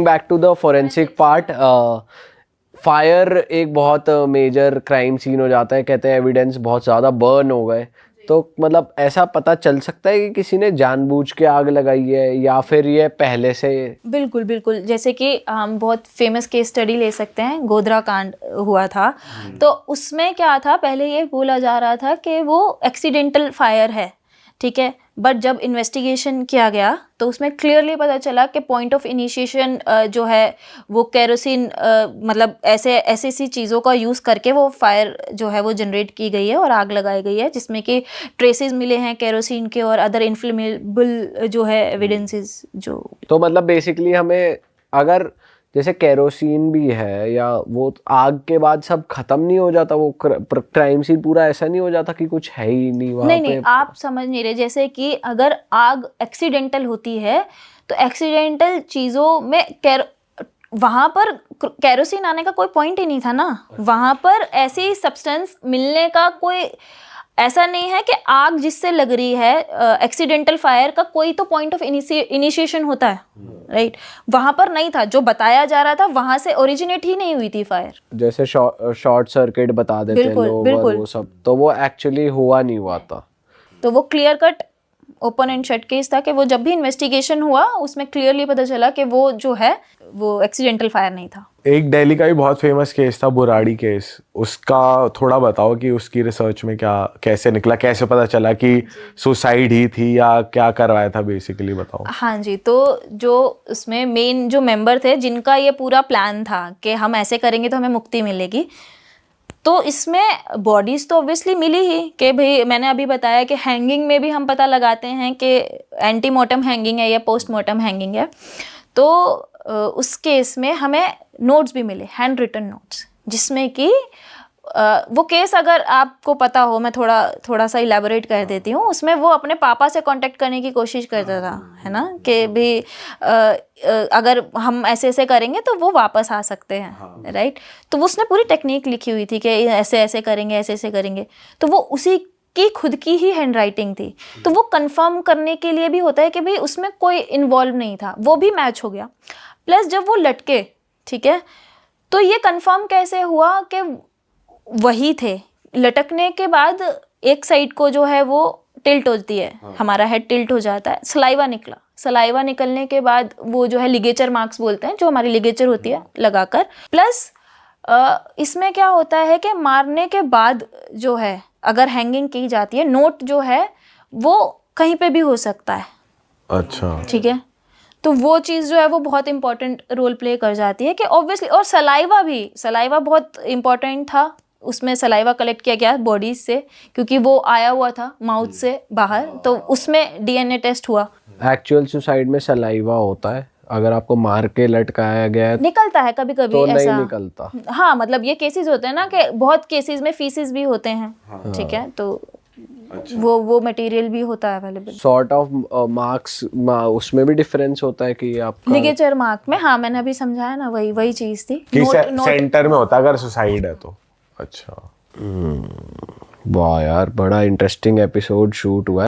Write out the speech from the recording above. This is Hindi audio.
Back to the forensic part, fire एक बहुत मेजर क्राइम सीन हो जाता है, कहते हैं एविडेंस बहुत ज़्यादा बर्न हो गए, तो मतलब ऐसा पता चल सकता है कि किसी ने जानबूझ के आग लगाई है या फिर ये पहले से? बिल्कुल बिल्कुल, जैसे कि हम बहुत फेमस केस स्टडी ले सकते हैं, गोधरा कांड हुआ था। तो उसमें क्या था, पहले ये बोला जा रहा था कि वो एक्सीडेंटल फायर है, ठीक है, बट जब इन्वेस्टिगेशन किया गया तो उसमें क्लियरली पता चला कि पॉइंट ऑफ इनिशिएशन जो है वो केरोसिन, मतलब ऐसी चीज़ों का यूज़ करके वो फायर जो है वो जनरेट की गई है और आग लगाई गई है, जिसमें कि ट्रेसेस मिले हैं केरोसिन के और अदर इन्फ्लेमेबल जो है एविडेंसेस जो। तो मतलब बेसिकली हमें अगर जैसे केरोसिन भी है या वो आग के बाद सब खत्म नहीं हो जाता, वो क्राइम सीन पूरा ऐसा नहीं हो जाता कि कुछ है ही नहीं वहाँ पे? नहीं, आप समझ नहीं रहे। जैसे कि अगर आग एक्सीडेंटल होती है तो एक्सीडेंटल चीज़ों में वहाँ पर केरोसिन आने का कोई पॉइंट ही नहीं था ना। वहाँ पर ऐसी सब्सटेंस मिलने का कोई ऐसा नहीं है कि आग जिससे लग रही है, एक्सीडेंटल फायर का कोई तो पॉइंट ऑफ इनिशिएशन होता है, राइट? वहां पर नहीं था। जो बताया जा रहा था वहां से ओरिजिनेट ही नहीं हुई थी फायर। जैसे शॉर्ट सर्किट बता देते हैं लोग और वो सब, तो वो एक्चुअली हुआ नहीं हुआ था। तो वो clear cut open and shut case था कि वो जब भी इन्वेस्टिगेशन हुआ उसमें क्लियरली पता चला कि वो जो है वो एक्सीडेंटल फायर नहीं था। एक दिल्ली का भी बहुत फेमस केस था, बुराड़ी केस, उसका थोड़ा बताओ कि उसकी रिसर्च में क्या कैसे निकला, कैसे पता चला कि सुसाइड ही थी या क्या करवाया था, बेसिकली बताओ। हाँ जी, तो जो उसमें मेन जो मेंबर थे जिनका ये पूरा प्लान था कि हम ऐसे करेंगे तो हमें मुक्ति मिलेगी, तो इसमें बॉडीज तो ऑब्वियसली मिली ही कि भाई मैंने अभी बताया कि हैंगिंग में भी हम पता लगाते हैं कि एंटीमोर्टम हैंगिंग है या पोस्टमॉर्टम हैंगिंग है। तो उस केस में हमें नोट्स भी मिले, हैंड रिटन नोट्स, जिसमें कि वो केस अगर आपको पता हो, मैं थोड़ा सा इलेबोरेट कर देती हूँ। उसमें वो अपने पापा से कांटेक्ट करने की कोशिश करता था, है ना, कि भी अगर हम ऐसे ऐसे करेंगे तो वो वापस आ सकते हैं, राइट? तो वो उसने पूरी टेक्निक लिखी हुई थी कि ऐसे ऐसे करेंगे, ऐसे ऐसे करेंगे। तो वो उसी की खुद की ही हैंड राइटिंग थी। तो वो कंफर्म करने के लिए भी होता है कि भाई उसमें कोई इन्वॉल्व नहीं था, वो भी मैच हो गया। प्लस जब वो लटके, ठीक है, तो ये कंफर्म कैसे हुआ कि वही थे। लटकने के बाद एक साइड को जो है वो टिल्ट होती है, हमारा हेड टिल्ट हो जाता है, सलाइवा निकला। सलाइवा निकलने के बाद वो जो है लिगेचर मार्क्स बोलते हैं, जो हमारी लिगेचर होती है लगाकर। प्लस इसमें क्या होता है कि मारने के बाद जो है अगर हैंगिंग की जाती है, नोट जो है वो कहीं पे भी हो सकता है। अच्छा, ठीक है, तो वो चीज़ जो है वो बहुत इंपॉर्टेंट रोल प्ले कर जाती है कि ऑब्वियसली। और सलाइवा बहुत इंपॉर्टेंट था। उसमें सलाइवा कलेक्ट किया गया बॉडीज से, क्योंकि वो आया हुआ था माउथ से बाहर, तो उसमें डीएनए टेस्ट हुआ। एक्चुअल सुसाइड में सलाइवा होता है? अगर आपको मार के लटकाया गया है निकलता है कभी कभी तो ऐसा नहीं निकलता। हाँ, मतलब ये केसेस होते हैं ना कि बहुत केसेस में फीसिस भी होते हैं, ठीक है, तो वो मटेरियल भी होता है अवेलेबल। सॉर्ट ऑफ मार्क्स उसमें भी डिफरेंस होता है कि आपका लिगेचर मार्क में, हाँ मैंने अभी समझाया ना, वही चीज थी कि सेंटर में होता अगर सुसाइड है तो। अच्छा, वाह यार, बड़ा इंटरेस्टिंग एपिसोड शूट हुआ है।